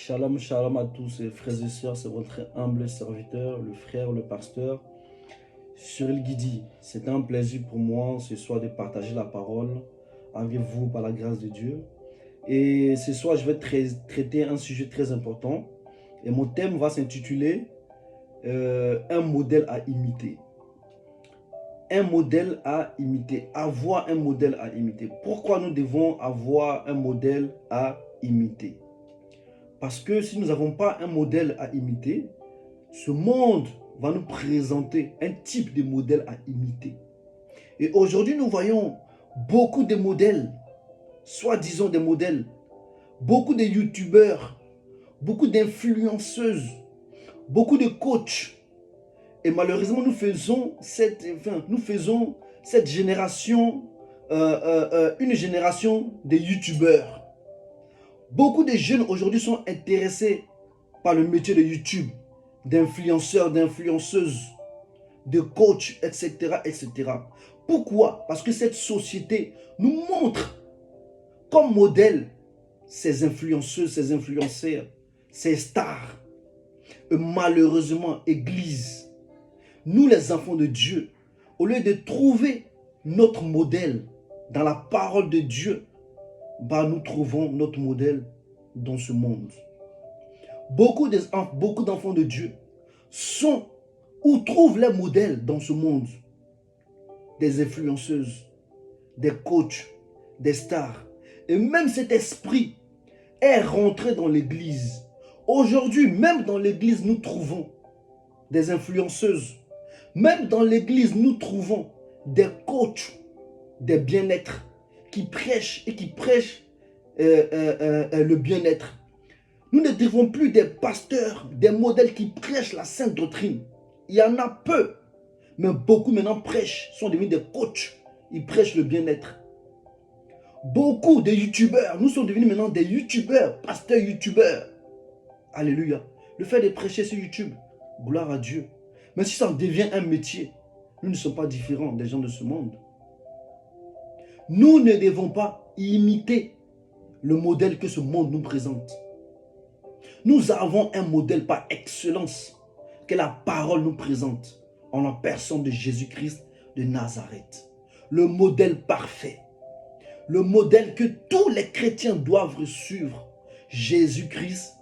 Shalom, shalom à tous et frères et sœurs, c'est votre humble serviteur, le frère, le pasteur, Cyril Guidi. C'est un plaisir pour moi ce soir de partager la parole avec vous par la grâce de Dieu. Et ce soir, je vais traiter un sujet très important. Et mon thème va s'intituler un modèle à imiter. Un modèle à imiter, avoir un modèle à imiter. Pourquoi nous devons avoir un modèle à imiter? Parce que si nous n'avons pas un modèle à imiter, ce monde va nous présenter un type de modèle à imiter. Et aujourd'hui, nous voyons beaucoup de modèles, soi-disant des modèles, beaucoup de youtubeurs, beaucoup d'influenceuses, beaucoup de coachs. Et malheureusement, nous faisons cette génération, une génération de youtubeurs. Beaucoup de jeunes aujourd'hui sont intéressés par le métier de YouTube, d'influenceurs, d'influenceuses, de coachs, etc., etc. Pourquoi? Parce que cette société nous montre comme modèle ces influenceuses, ces influenceurs, ces stars. Et malheureusement, Église, nous les enfants de Dieu, au lieu de trouver notre modèle dans la parole de Dieu, nous trouvons notre modèle dans ce monde. Beaucoup d'enfants de Dieu sont ou trouvent les modèles dans ce monde. Des influenceuses, des coachs, des stars. Et même cet esprit est rentré dans l'église. Aujourd'hui, même dans l'église, nous trouvons des influenceuses. Même dans l'église, nous trouvons des coachs, des bien-être qui prêchent et qui prêchent le bien-être. Nous ne devons plus des pasteurs, des modèles qui prêchent la sainte doctrine. Il y en a peu, mais beaucoup maintenant prêchent, sont devenus des coachs. Ils prêchent le bien-être. Beaucoup de youtubeurs, nous sommes devenus maintenant des youtubeurs, pasteurs youtubeurs. Alléluia. Le fait de prêcher sur YouTube, gloire à Dieu. Mais si ça devient un métier, nous ne sommes pas différents des gens de ce monde. Nous ne devons pas imiter le modèle que ce monde nous présente. Nous avons un modèle par excellence que la parole nous présente en la personne de Jésus-Christ de Nazareth. Le modèle parfait. Le modèle que tous les chrétiens doivent suivre. Jésus-Christ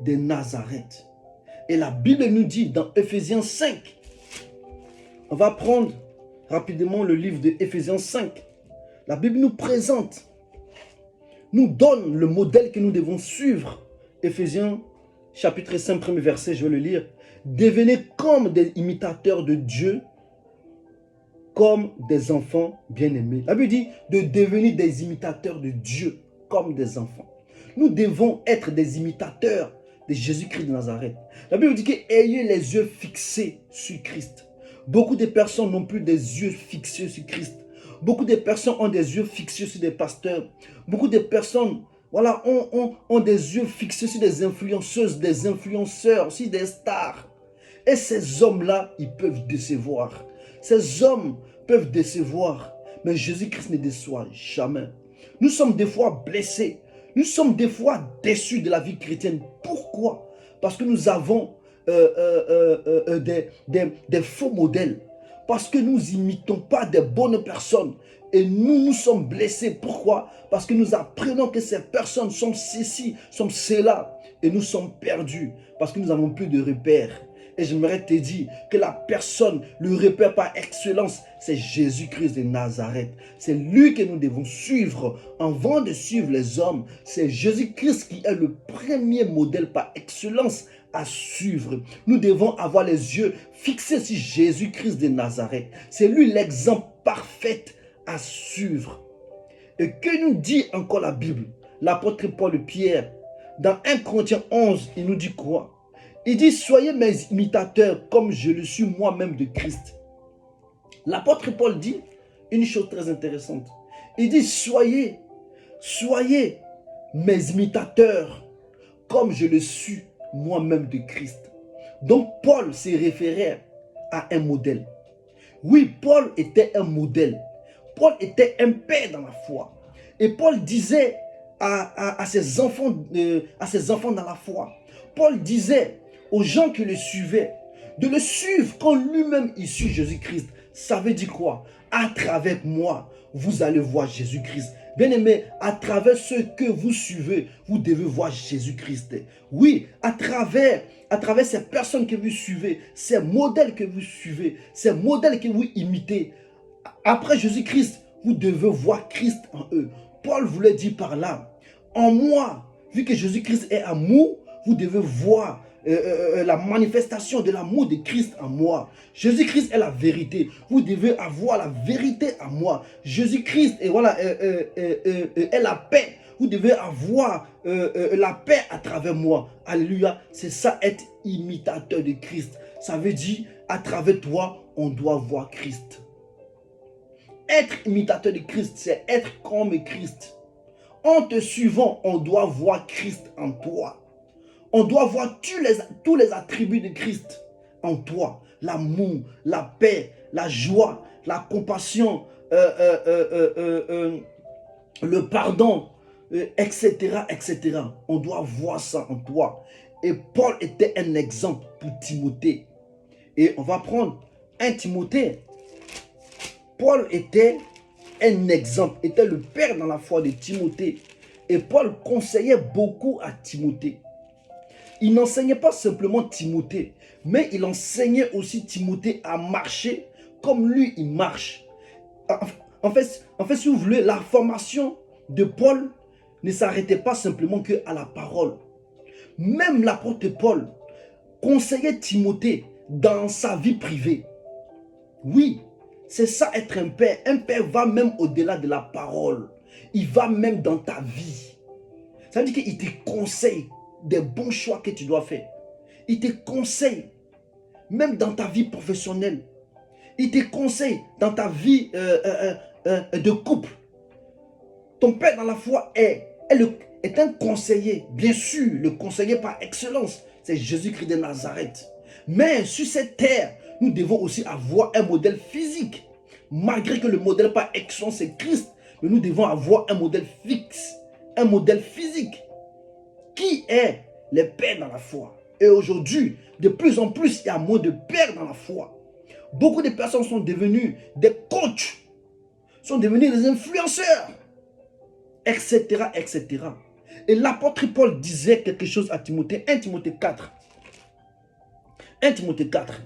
de Nazareth. Et la Bible nous dit dans Ephésiens 5, on va prendre rapidement le livre de Ephésiens 5. La Bible nous présente, nous donne le modèle que nous devons suivre. Ephésiens chapitre 5, premier verset, je vais le lire. Devenez comme des imitateurs de Dieu, comme des enfants bien-aimés. La Bible dit de devenir des imitateurs de Dieu, comme des enfants. Nous devons être des imitateurs de Jésus-Christ de Nazareth. La Bible dit que ayez les yeux fixés sur Christ. Beaucoup de personnes n'ont plus des yeux fixés sur Christ. Beaucoup de personnes ont des yeux fixés sur des pasteurs. Beaucoup de personnes ont des yeux fixés sur des influenceuses, des influenceurs, sur des stars. Et ces hommes-là, ils peuvent décevoir. Ces hommes peuvent décevoir. Mais Jésus-Christ ne déçoit jamais. Nous sommes des fois blessés. Nous sommes des fois déçus de la vie chrétienne. Pourquoi? Parce que nous avons des faux modèles. Parce que nous n'imitons pas des bonnes personnes. Et nous sommes blessés. Pourquoi? Parce que nous apprenons que ces personnes sont ceci, sont cela. Et nous sommes perdus. Parce que nous n'avons plus de repères. Et j'aimerais te dire que la personne, le repère par excellence, c'est Jésus-Christ de Nazareth. C'est lui que nous devons suivre. Avant de suivre les hommes, c'est Jésus-Christ qui est le premier modèle par excellence à suivre. Nous devons avoir les yeux fixés sur Jésus-Christ de Nazareth. C'est lui l'exemple parfait à suivre. Et que nous dit encore la Bible? L'apôtre Paul Pierre, dans 1 Corinthiens 11, il nous dit quoi? Il dit, soyez mes imitateurs comme je le suis moi-même de Christ. L'apôtre Paul dit une chose très intéressante. Il dit, soyez mes imitateurs comme je le suis moi-même de Christ. Donc Paul s'est référé à un modèle. Oui, Paul était un modèle. Paul était un père dans la foi. Et Paul disait à ses enfants dans la foi. Paul disait aux gens qui le suivaient de le suivre quand lui-même il suit Jésus-Christ. Ça veut dire quoi? À travers moi, vous allez voir Jésus-Christ. Bien-aimé, à travers ce que vous suivez, vous devez voir Jésus-Christ. Oui, à travers ces personnes que vous suivez, ces modèles que vous suivez, ces modèles que vous imitez, après Jésus-Christ, vous devez voir Christ en eux. Paul voulait dire par là, en moi, vu que Jésus-Christ est amour, vous devez voir la manifestation de l'amour de Christ en moi. Jésus-Christ est la vérité. Vous devez avoir la vérité en moi. Jésus-Christ est la paix. Vous devez avoir la paix à travers moi. Alléluia. C'est ça, être imitateur de Christ. Ça veut dire, à travers toi, on doit voir Christ. Être imitateur de Christ, c'est être comme Christ. En te suivant, on doit voir Christ en toi. On doit voir tous les attributs de Christ en toi. L'amour, la paix, la joie, la compassion, le pardon, etc., etc. On doit voir ça en toi. Et Paul était un exemple pour Timothée. Et on va prendre 1 Timothée. Paul était un exemple, était le père dans la foi de Timothée. Et Paul conseillait beaucoup à Timothée. Il n'enseignait pas simplement Timothée, mais il enseignait aussi Timothée à marcher comme lui, il marche. En fait, si vous voulez, la formation de Paul ne s'arrêtait pas simplement qu'à la parole. Même l'apôtre Paul conseillait Timothée dans sa vie privée. Oui, c'est ça être un père. Un père va même au-delà de la parole. Il va même dans ta vie. Ça veut dire qu'il te conseille des bons choix que tu dois faire. Il te conseille, même dans ta vie professionnelle. Il te conseille dans ta vie de couple. Ton père dans la foi est un conseiller. Bien sûr, le conseiller par excellence, c'est Jésus-Christ de Nazareth. Mais sur cette terre, nous devons aussi avoir un modèle physique. Malgré que le modèle par excellence c'est Christ, mais nous devons avoir un modèle fixe, un modèle physique. Qui est les pères dans la foi? Et aujourd'hui, de plus en plus, il y a moins de pères dans la foi. Beaucoup de personnes sont devenues des coachs, sont devenus des influenceurs, etc., etc. Et l'apôtre Paul disait quelque chose à Timothée, 1 Timothée 4. 1 Timothée 4,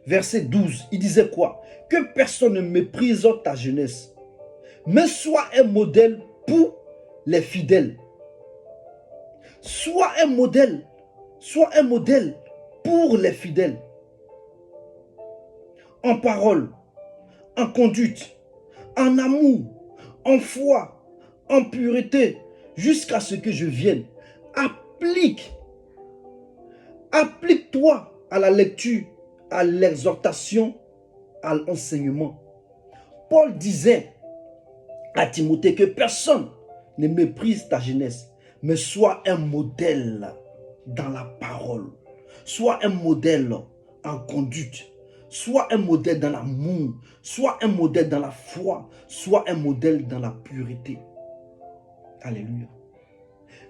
verset 12, il disait quoi? Que personne ne méprise ta jeunesse, mais sois un modèle pour les fidèles. Sois un modèle pour les fidèles. En parole, en conduite, en amour, en foi, en pureté, jusqu'à ce que je vienne. Applique-toi à la lecture, à l'exhortation, à l'enseignement. Paul disait à Timothée que personne ne méprise ta jeunesse, mais sois un modèle dans la parole, sois un modèle en conduite, sois un modèle dans l'amour, sois un modèle dans la foi, sois un modèle dans la pureté. Alléluia.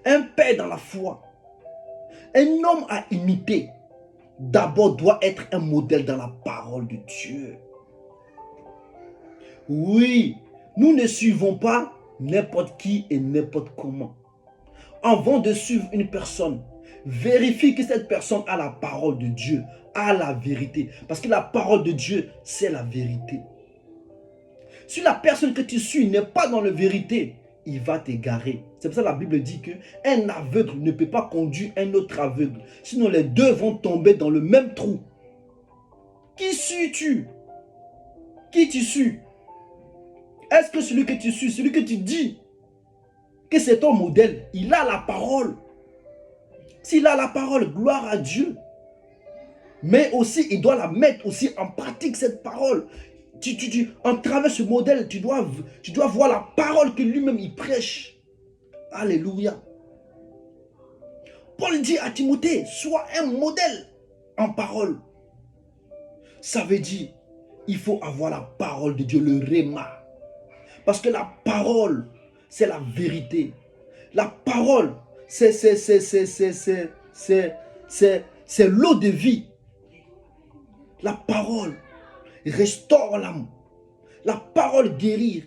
Un père dans la foi, un homme à imiter, d'abord doit être un modèle dans la parole de Dieu. Oui, nous ne suivons pas n'importe qui et n'importe comment. Avant de suivre une personne, vérifie que cette personne a la parole de Dieu, a la vérité. Parce que la parole de Dieu, c'est la vérité. Si la personne que tu suis n'est pas dans la vérité, il va t'égarer. C'est pour ça que la Bible dit qu'un aveugle ne peut pas conduire un autre aveugle. Sinon les deux vont tomber dans le même trou. Qui suis-tu? Qui tu suis? Est-ce que celui que tu suis, celui que tu dis que c'est ton modèle, il a la parole? S'il a la parole, gloire à Dieu. Mais aussi, il doit la mettre aussi en pratique, cette parole. En travers ce modèle, tu dois voir la parole que lui-même il prêche. Alléluia. Paul dit à Timothée, sois un modèle en parole. Ça veut dire, il faut avoir la parole de Dieu, le réma. Parce que la parole, c'est la vérité. La parole, c'est l'eau de vie. La parole restaure l'âme. La parole guérit.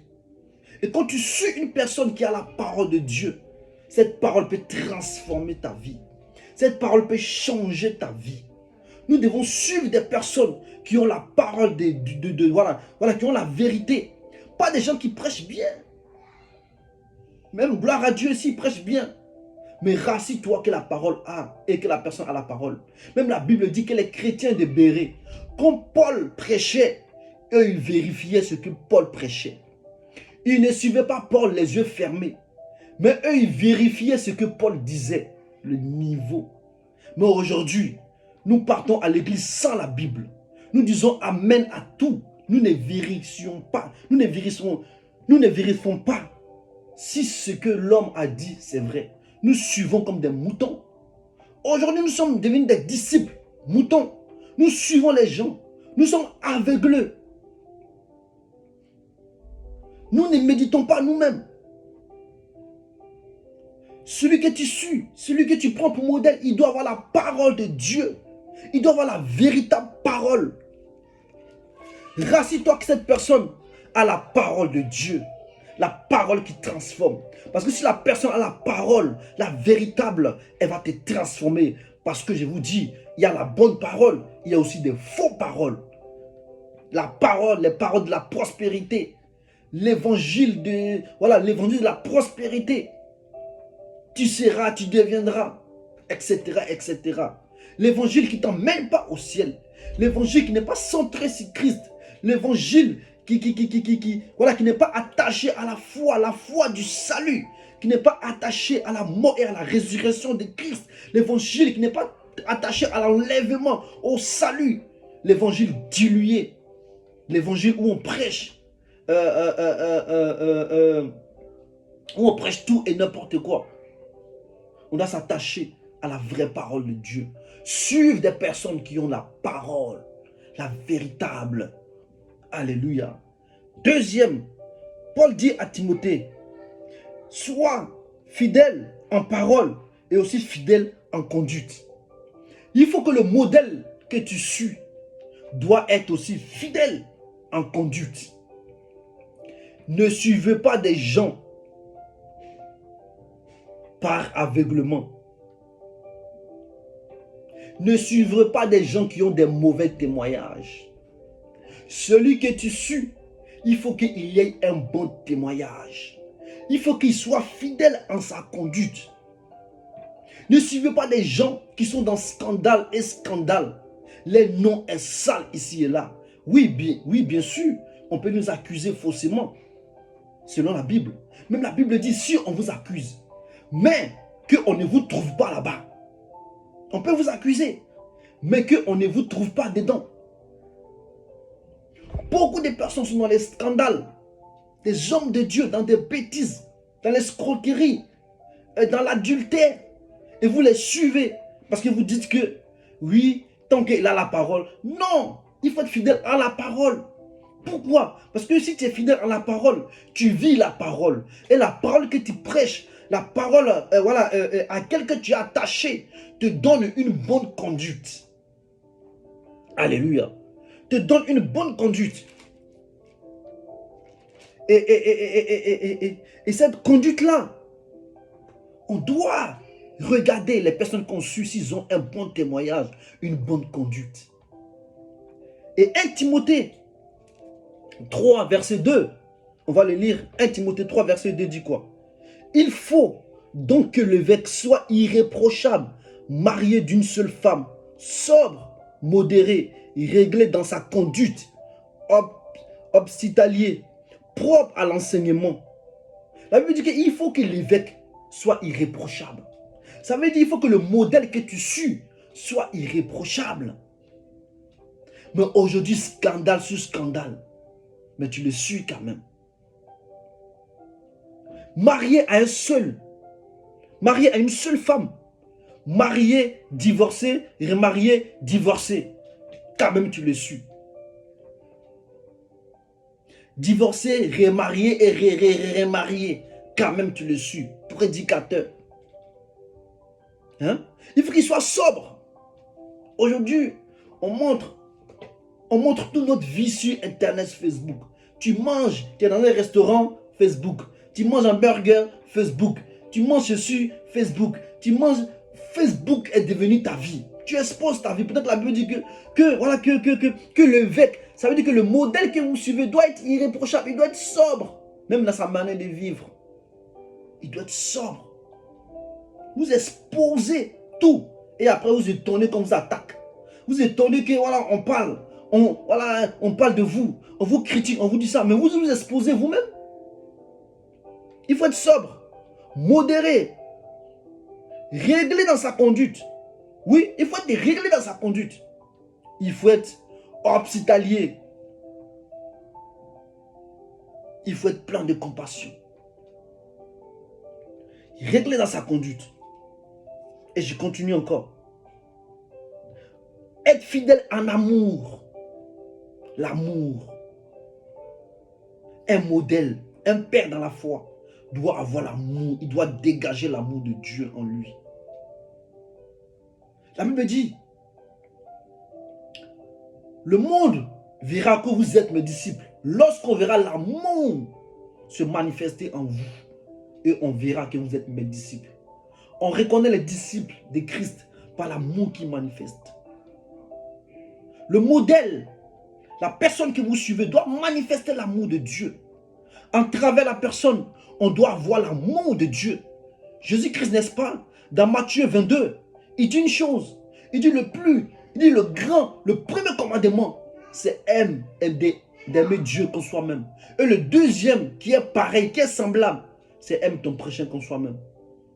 Et quand tu suis une personne qui a la parole de Dieu, cette parole peut transformer ta vie. Cette parole peut changer ta vie. Nous devons suivre des personnes qui ont la parole voilà, qui ont la vérité. Pas des gens qui prêchent bien. Même gloire à Dieu s'ils prêchent bien. Mais rassis-toi que la parole a et que la personne a la parole. Même la Bible dit que les chrétiens de Bérée, quand Paul prêchait, eux ils vérifiaient ce que Paul prêchait. Ils ne suivaient pas Paul les yeux fermés. Mais eux ils vérifiaient ce que Paul disait, le niveau. Mais aujourd'hui, nous partons à l'église sans la Bible. Nous disons amen à tout. Nous ne vérifions pas. Nous ne vérifions pas si ce que l'homme a dit, c'est vrai. Nous suivons comme des moutons. Aujourd'hui, nous sommes devenus des disciples, moutons. Nous suivons les gens. Nous sommes aveugleux. Nous ne méditons pas nous-mêmes. Celui que tu suis, celui que tu prends pour modèle, il doit avoir la parole de Dieu. Il doit avoir la véritable parole. Rassis-toi que cette personne a la parole de Dieu. La parole qui transforme. Parce que si la personne a la parole, la véritable, elle va te transformer. Parce que je vous dis, il y a la bonne parole, il y a aussi des fausses paroles. La parole, les paroles de la prospérité. L'évangile de la prospérité. Tu seras, tu deviendras, etc., etc. L'évangile qui ne t'emmène pas au ciel. L'évangile qui n'est pas centré sur Christ. L'évangile qui n'est pas attaché à la foi du salut, qui n'est pas attaché à la mort et à la résurrection de Christ. L'évangile qui n'est pas attaché à l'enlèvement, au salut. L'évangile dilué. L'évangile où on prêche. Où on prêche tout et n'importe quoi. On doit s'attacher à la vraie parole de Dieu. Suivre des personnes qui ont la parole, la véritable. Alléluia. Deuxième, Paul dit à Timothée, sois fidèle en parole et aussi fidèle en conduite. Il faut que le modèle que tu suis doit être aussi fidèle en conduite. Ne suivez pas des gens par aveuglement. Ne suivez pas des gens qui ont des mauvais témoignages. Celui que tu suis, il faut qu'il y ait un bon témoignage. Il faut qu'il soit fidèle en sa conduite. Ne suivez pas des gens qui sont dans scandale et scandale. Les noms est sale ici et là. Oui, bien sûr, on peut nous accuser faussement, selon la Bible. Même la Bible dit, si on vous accuse, mais qu'on ne vous trouve pas là-bas. On peut vous accuser, mais qu'on ne vous trouve pas dedans. Beaucoup de personnes sont dans les scandales, des hommes de Dieu, dans des bêtises, dans l'escroquerie, dans l'adultère. Et vous les suivez parce que vous dites que, oui, tant qu'il a la parole. Non, il faut être fidèle à la parole. Pourquoi? Parce que si tu es fidèle à la parole, tu vis la parole. Et la parole que tu prêches, la parole à laquelle tu es attaché, te donne une bonne conduite. Alléluia. Te donne une bonne conduite. Et cette conduite-là, on doit regarder les personnes qu'on suit s'ils ont un bon témoignage, une bonne conduite. Et 1 Timothée 3, verset 2, on va le lire. 1 Timothée 3, verset 2 dit quoi? Il faut donc que l'évêque soit irréprochable, marié d'une seule femme, sobre, modéré, réglé dans sa conduite, hospitalier, propre à l'enseignement. La Bible dit qu'il faut que l'évêque soit irréprochable. Ça veut dire qu'il faut que le modèle que tu suis soit irréprochable. Mais aujourd'hui, scandale sur scandale. Mais tu le suis quand même. Marié à une seule femme. Marié, divorcé, remarié, divorcé. Quand même tu le suis. Divorcé, remarié et remarié. quand même tu le suis. Prédicateur. Hein? Il faut qu'il soit sobre. Aujourd'hui, on montre toute notre vie sur Internet, Facebook. Tu manges, tu es dans un restaurant, Facebook. Tu manges un burger, Facebook. Tu manges ceci, Facebook. Tu manges, Facebook est devenu ta vie. Tu exposes ta vie. Peut-être la Bible dit que l'évêque, ça veut dire que le modèle que vous suivez doit être irréprochable. Il doit être sobre. Même dans sa manière de vivre. Il doit être sobre. Vous exposez tout. Et après vous étonnez qu'on vous attaque. Vous étonnez que voilà, on parle. On parle de vous. On vous critique, on vous dit ça. Mais vous vous exposez vous-même. Il faut être sobre. Modéré. Réglé dans sa conduite. Oui, il faut être réglé dans sa conduite. Il faut être hospitalier. Il faut être plein de compassion. Réglé dans sa conduite. Et je continue encore. Être fidèle en amour. L'amour. Un modèle, un père dans la foi doit avoir l'amour. Il doit dégager l'amour de Dieu en lui. La Bible dit, le monde verra que vous êtes mes disciples lorsqu'on verra l'amour se manifester en vous. Et on verra que vous êtes mes disciples. On reconnaît les disciples de Christ par l'amour qu'ils manifestent. Le modèle, la personne que vous suivez doit manifester l'amour de Dieu. En travers la personne, on doit avoir l'amour de Dieu. Jésus-Christ, n'est-ce pas? Dans Matthieu 22, il dit une chose. Il dit le grand, le premier commandement, c'est d'aimer Dieu comme soi-même. Et le deuxième, qui est pareil, qui est semblable, c'est aime ton prochain comme soi-même.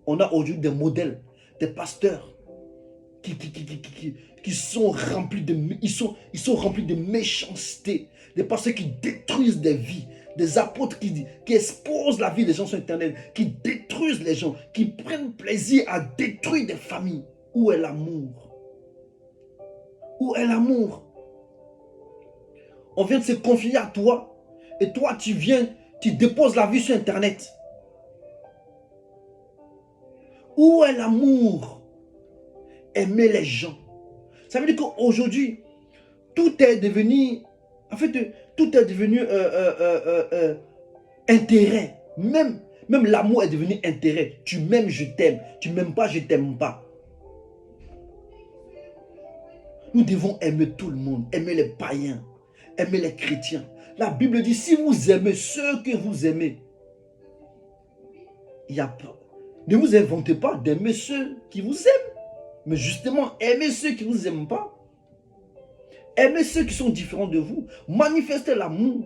On a aujourd'hui des modèles, des pasteurs qui sont remplis de méchanceté, des pasteurs qui détruisent des vies, des apôtres qui exposent la vie des gens sur Internet, qui détruisent les gens, qui prennent plaisir à détruire des familles. Où est l'amour? Où est l'amour? On vient de se confier à toi et toi tu viens, tu déposes la vie sur Internet. Où est l'amour? Aimer les gens. Ça veut dire qu'aujourd'hui, tout est devenu, tout est devenu intérêt. Même l'amour est devenu intérêt. Tu m'aimes, je t'aime. Tu m'aimes pas, je t'aime pas. Nous devons aimer tout le monde. Aimer les païens. Aimer les chrétiens. La Bible dit, si vous aimez ceux que vous aimez, il y a pas. Ne vous inventez pas d'aimer ceux qui vous aiment. Mais justement, aimez ceux qui ne vous aiment pas. Aimez ceux qui sont différents de vous. Manifestez l'amour.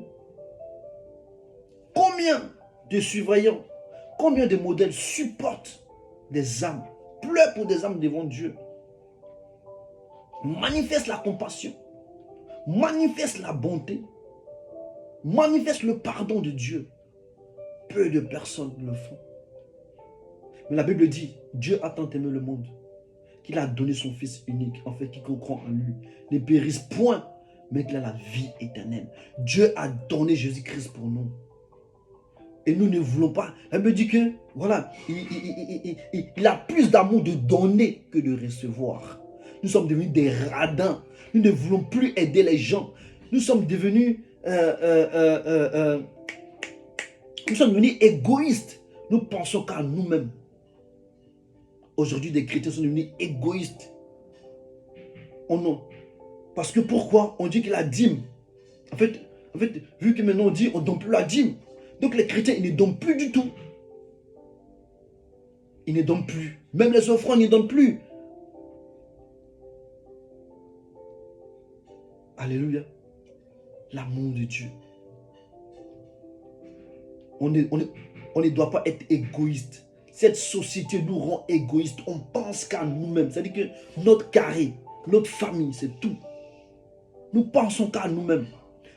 Combien de surveillants, combien de modèles supportent des âmes, pleurent pour des âmes devant Dieu. Manifeste la compassion. Manifeste la bonté. Manifeste le pardon de Dieu. Peu de personnes le font. Mais la Bible dit, Dieu a tant aimé le monde qu'il a donné son Fils unique, en fait, quiconque croit en lui ne périsse point, mais qu'il a la vie éternelle. Dieu a donné Jésus-Christ pour nous. Et nous ne voulons pas. Elle me dit que, voilà, il a plus d'amour de donner que de recevoir. Nous sommes devenus des radins. Nous ne voulons plus aider les gens. Nous sommes devenus égoïstes. Nous pensons qu'à nous-mêmes. Aujourd'hui, des chrétiens sont devenus égoïstes. Oh non. Parce que pourquoi? On dit que la dîme. En fait, vu que maintenant on dit on ne donne plus la dîme. Donc les chrétiens, ils ne donnent plus du tout. Ils ne donnent plus. Même les offrandes, ils ne donnent plus. Alléluia. L'amour de Dieu. On ne doit pas être égoïste. Cette société nous rend égoïstes. On pense qu'à nous-mêmes. C'est-à-dire que notre carré, notre famille, c'est tout. Nous pensons qu'à nous-mêmes.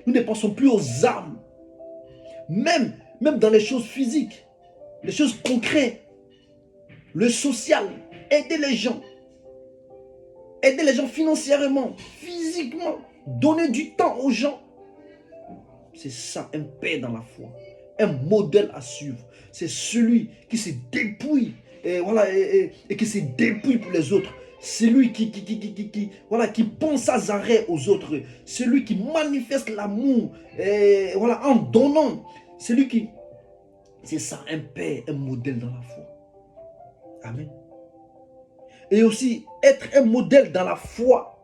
Nous ne pensons plus aux âmes. Même dans les choses physiques, les choses concrètes, le social, aider les gens. Aider les gens financièrement, physiquement. Donner du temps aux gens. C'est ça, un père dans la foi. un modèle à suivre. C'est celui qui se dépouille et, voilà, et qui se dépouille pour les autres. Celui voilà, qui pense sans arrêt aux autres. Celui qui manifeste l'amour voilà, en donnant. Celui qui... C'est ça, un père, un modèle dans la foi. Amen. Et aussi, être un modèle dans la foi.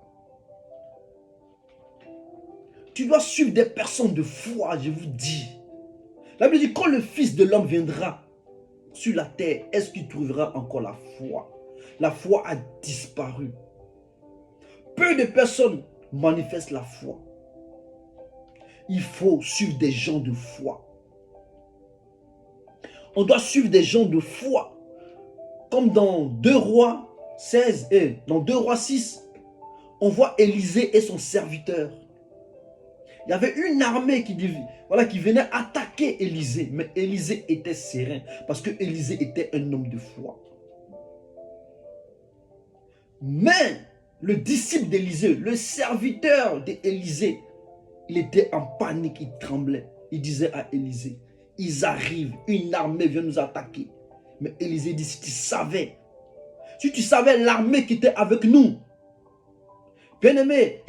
Tu dois suivre des personnes de foi, je vous dis. La Bible dit, quand le Fils de l'homme viendra sur la terre, est-ce qu'il trouvera encore la foi? La foi a disparu. Peu de personnes manifestent la foi. Il faut suivre des gens de foi. On doit suivre des gens de foi. Comme dans 2 Rois 16 et dans 2 Rois 6, on voit Élisée et son serviteur. Il y avait une armée qui venait attaquer Élisée. Mais Élisée était serein parce que Élisée était un homme de foi. Mais le disciple d'Élisée, le serviteur d'Élisée, il était en panique, il tremblait. Il disait à Élisée, ils arrivent, une armée vient nous attaquer. Mais Élisée dit, si tu savais l'armée qui était avec nous, bien aimé,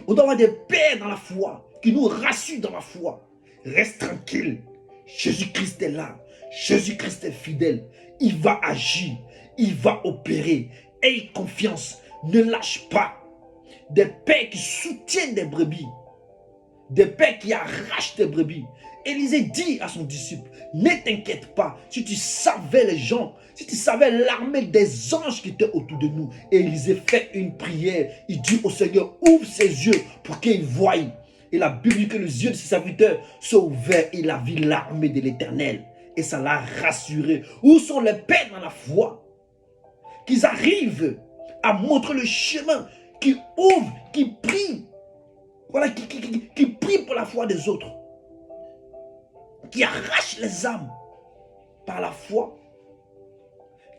on doit avoir des pères dans la foi, qui nous rassurent dans la foi. Reste tranquille, Jésus-Christ est là, Jésus-Christ est fidèle, il va agir, il va opérer, aie confiance, ne lâche pas. Des pères qui soutiennent des brebis, des pères qui arrachent des brebis. Élisée dit à son disciple, ne t'inquiète pas, si tu savais les gens, si tu savais l'armée des anges qui étaient autour de nous. Élisée fait une prière, il dit au Seigneur, ouvre ses yeux pour qu'il voie. Et la Bible dit que les yeux de ses serviteurs sont ouverts, il a vu l'armée de l'Éternel. Et ça l'a rassuré. Où sont les pères dans la foi? Qu'ils arrivent à montrer le chemin, qui ouvrent, qui prient. Voilà, qui prient pour la foi des autres. Qui arrachent les âmes par la foi.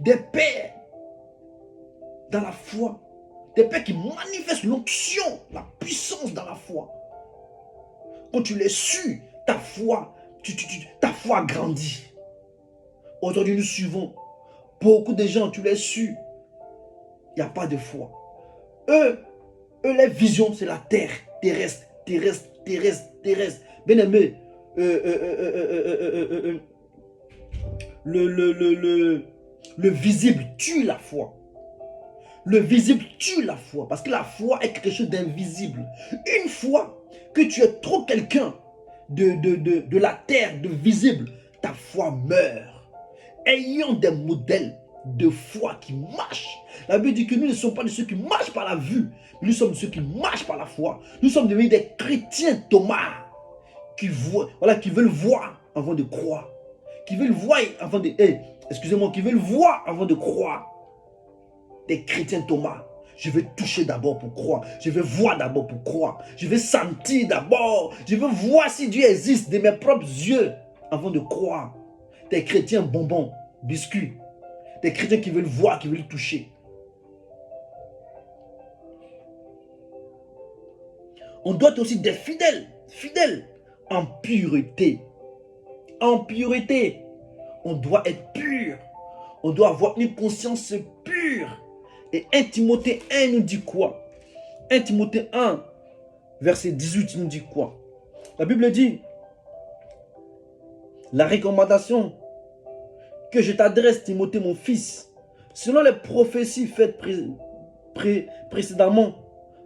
Des pères dans la foi. Des pères qui manifestent l'onction, la puissance dans la foi. Quand tu les suis, ta foi grandit. Aujourd'hui, nous suivons beaucoup de gens, tu les suis. Il n'y a pas de foi. Eux, les visions, c'est la terre terrestre. Bien aimé, le visible tue la foi. Le visible tue la foi. Parce que la foi est quelque chose d'invisible. Une fois que tu es trop quelqu'un de la terre, de visible, ta foi meurt. Ayons des modèles de foi qui marchent. La Bible dit que nous ne sommes pas de ceux qui marchent par la vue. Nous sommes de ceux qui marchent par la foi. Nous sommes devenus des chrétiens Thomas qui veulent voir avant de croire. Qui veulent voir avant de... qui veulent voir avant de croire. Des chrétiens Thomas. Je vais toucher d'abord pour croire. Je vais voir d'abord pour croire. Je vais sentir d'abord. Je veux voir si Dieu existe de mes propres yeux avant de croire. Des chrétiens bonbons, biscuits. Des chrétiens qui veulent voir, qui veulent toucher. On doit être aussi des fidèles en pureté. En pureté. On doit être pur. On doit avoir une conscience pure. Et 1 Timothée 1 nous dit quoi? 1 Timothée 1, verset 18 nous dit quoi? La Bible dit, la recommandation que je t'adresse, Timothée, mon fils, selon les prophéties faites précédemment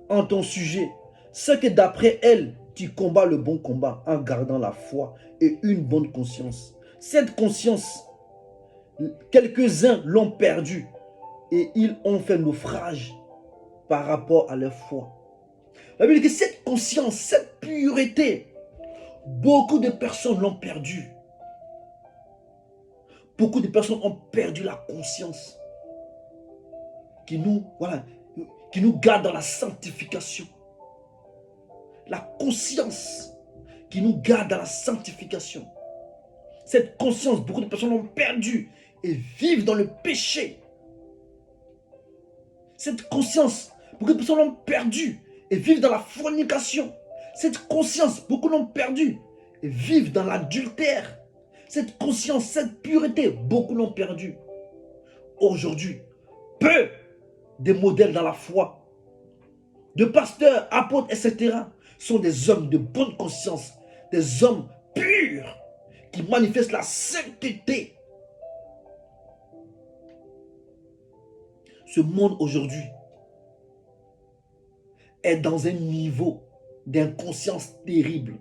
en ton sujet, c'est que d'après elles, tu combats le bon combat en gardant la foi et une bonne conscience. Cette conscience, quelques-uns l'ont perdue et ils ont fait naufrage par rapport à leur foi. La Bible dit que cette conscience, cette pureté, beaucoup de personnes l'ont perdue. Beaucoup de personnes ont perdu la conscience qui nous garde dans la sanctification. La conscience qui nous garde dans la sanctification. Cette conscience, beaucoup de personnes l'ont perdue et vivent dans le péché. Cette conscience, beaucoup de personnes l'ont perdue et vivent dans la fornication. Cette conscience, beaucoup l'ont perdue et vivent dans l'adultère. Cette conscience, cette pureté, beaucoup l'ont perdu. Aujourd'hui, peu des modèles dans la foi, de pasteurs, apôtres, etc., sont des hommes de bonne conscience, des hommes purs qui manifestent la sainteté. Ce monde aujourd'hui est dans un niveau d'inconscience terrible.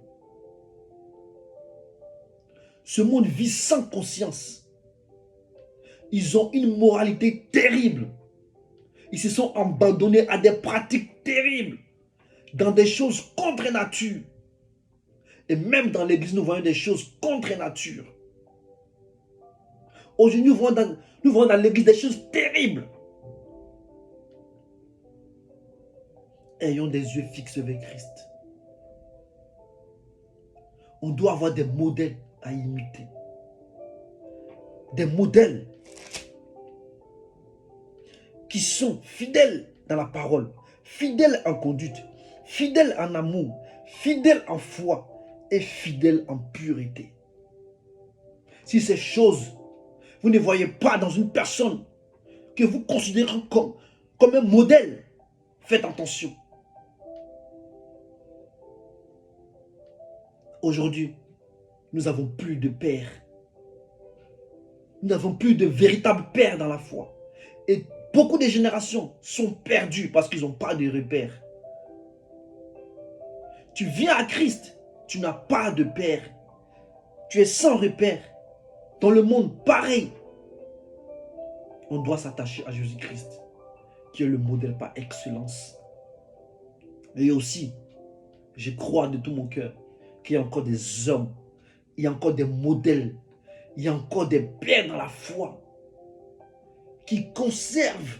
Ce monde vit sans conscience. Ils ont une moralité terrible. Ils se sont abandonnés à des pratiques terribles, dans des choses contre nature. Et même dans l'église, nous voyons des choses contre nature. Aujourd'hui, nous voyons dans l'église des choses terribles. Ayons des yeux fixés vers Christ. On doit avoir des modèles à imiter. Des modèles qui sont fidèles dans la parole, fidèles en conduite, fidèles en amour, fidèles en foi et fidèles en pureté. Si ces choses, vous ne voyez pas dans une personne que vous considérez comme un modèle, faites attention. Aujourd'hui, nous n'avons plus de père. Nous n'avons plus de véritable père dans la foi. Et beaucoup de générations sont perdues parce qu'ils n'ont pas de repère. Tu viens à Christ, tu n'as pas de père. Tu es sans repère. Dans le monde, pareil. On doit s'attacher à Jésus-Christ, qui est le modèle par excellence. Et aussi, je crois de tout mon cœur qu'il y a encore des hommes, il y a encore des modèles, il y a encore des pères dans la foi qui conservent,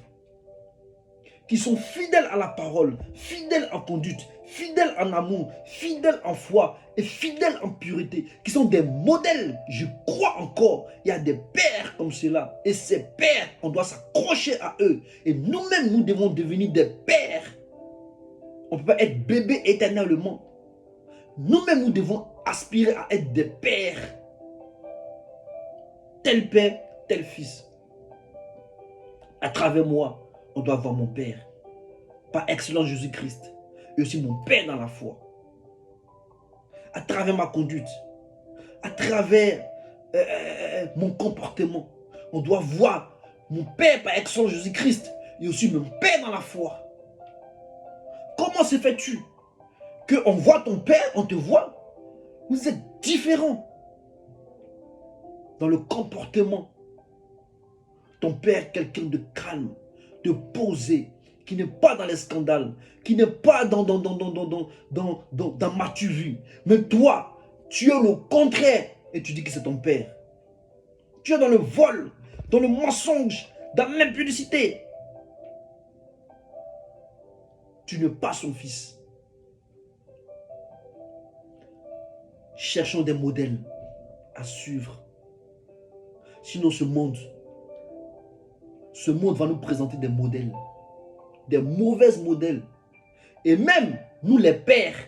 qui sont fidèles à la parole, fidèles en conduite, fidèles en amour, fidèles en foi et fidèles en pureté, qui sont des modèles. Je crois encore, il y a des pères comme cela. Et ces pères, on doit s'accrocher à eux. Et nous-mêmes, nous devons devenir des pères. On ne peut pas être bébé éternellement. Nous-mêmes, nous devons aspirer à être des pères. Tel père, tel fils. À travers moi, on doit avoir mon père. Par excellence Jésus-Christ. Et aussi mon père dans la foi. À travers ma conduite. À travers mon comportement. On doit voir mon père par excellence Jésus-Christ. Et aussi mon père dans la foi. Comment se fait-tu qu'on voit ton père, on te voit, vous êtes différents dans le comportement. Ton père, quelqu'un de calme, de posé, qui n'est pas dans les scandales, qui n'est pas dans ma tu-vu. Mais toi, tu es le contraire et tu dis que c'est ton père. Tu es dans le vol, dans le mensonge, dans l'impudicité. Tu n'es pas son fils. Cherchons des modèles à suivre. Sinon ce monde va nous présenter des modèles, des mauvais modèles. Et même nous les pères,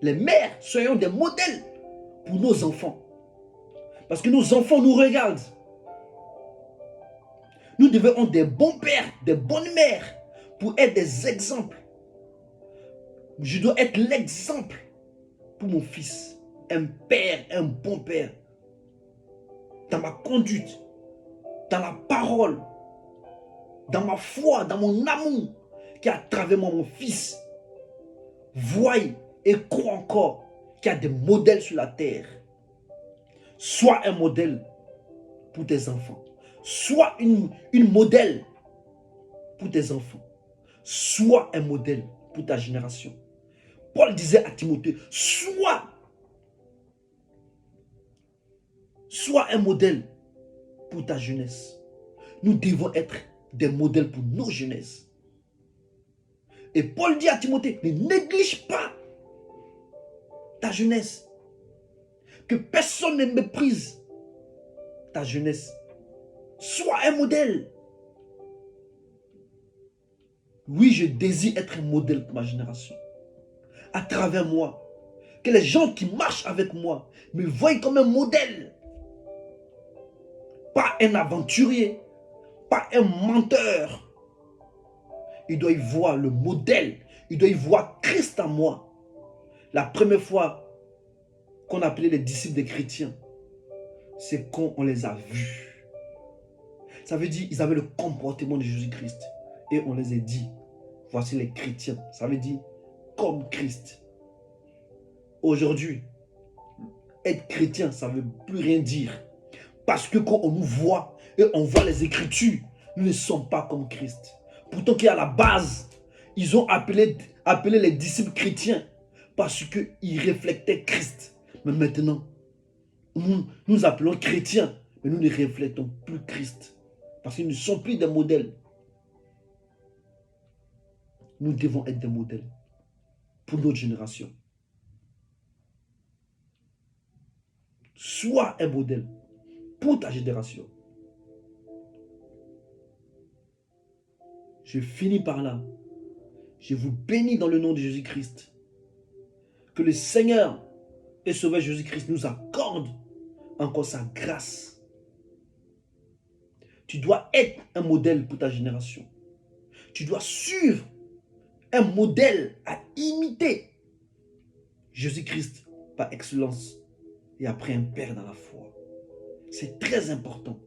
les mères, soyons des modèles pour nos enfants. Parce que nos enfants nous regardent. Nous devons être des bons pères, des bonnes mères pour être des exemples. Je dois être l'exemple pour mon fils. Un père, un bon père. Dans ma conduite, dans la parole, dans ma foi, dans mon amour, qu'à travers moi, mon fils voie et croit encore qu'il y a des modèles sur la terre. Sois un modèle pour tes enfants. Sois une modèle pour tes enfants. Sois un modèle pour ta génération. Paul disait à Timothée, sois un modèle pour ta jeunesse. Nous devons être des modèles pour nos jeunesses. Et Paul dit à Timothée, ne néglige pas ta jeunesse. Que personne ne méprise ta jeunesse. Sois un modèle. Oui, je désire être un modèle pour ma génération. À travers moi, Que les gens qui marchent avec moi me voient comme un modèle. Pas un aventurier, pas un menteur. Ils doivent y voir le modèle. Ils doivent y voir Christ en moi. La première fois qu'on appelait les disciples des chrétiens, c'est quand on les a vus. Ça veut dire qu'ils avaient le comportement de Jésus-Christ. Et on les a dit, voici les chrétiens. Ça veut dire comme Christ. Aujourd'hui, être chrétien, ça ne veut plus rien dire. Parce que quand on nous voit et on voit les Écritures, nous ne sommes pas comme Christ. Pourtant qu'à la base, ils ont appelé les disciples chrétiens parce qu'ils reflétaient Christ. Mais maintenant, nous appelons chrétiens, mais nous ne reflétons plus Christ. Parce qu'ils ne sont plus des modèles. Nous devons être des modèles pour notre génération. Sois un modèle pour ta génération. Je finis par là. Je vous bénis dans le nom de Jésus-Christ. Que le Seigneur et Sauveur Jésus-Christ nous accorde encore sa grâce. Tu dois être un modèle pour ta génération. Tu dois suivre un modèle à imiter. Jésus-Christ par excellence et après un Père dans la foi. C'est très important.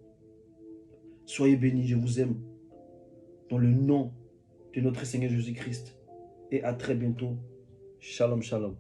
Soyez bénis, je vous aime. Dans le nom de notre Seigneur Jésus-Christ. Et à très bientôt. Shalom, shalom.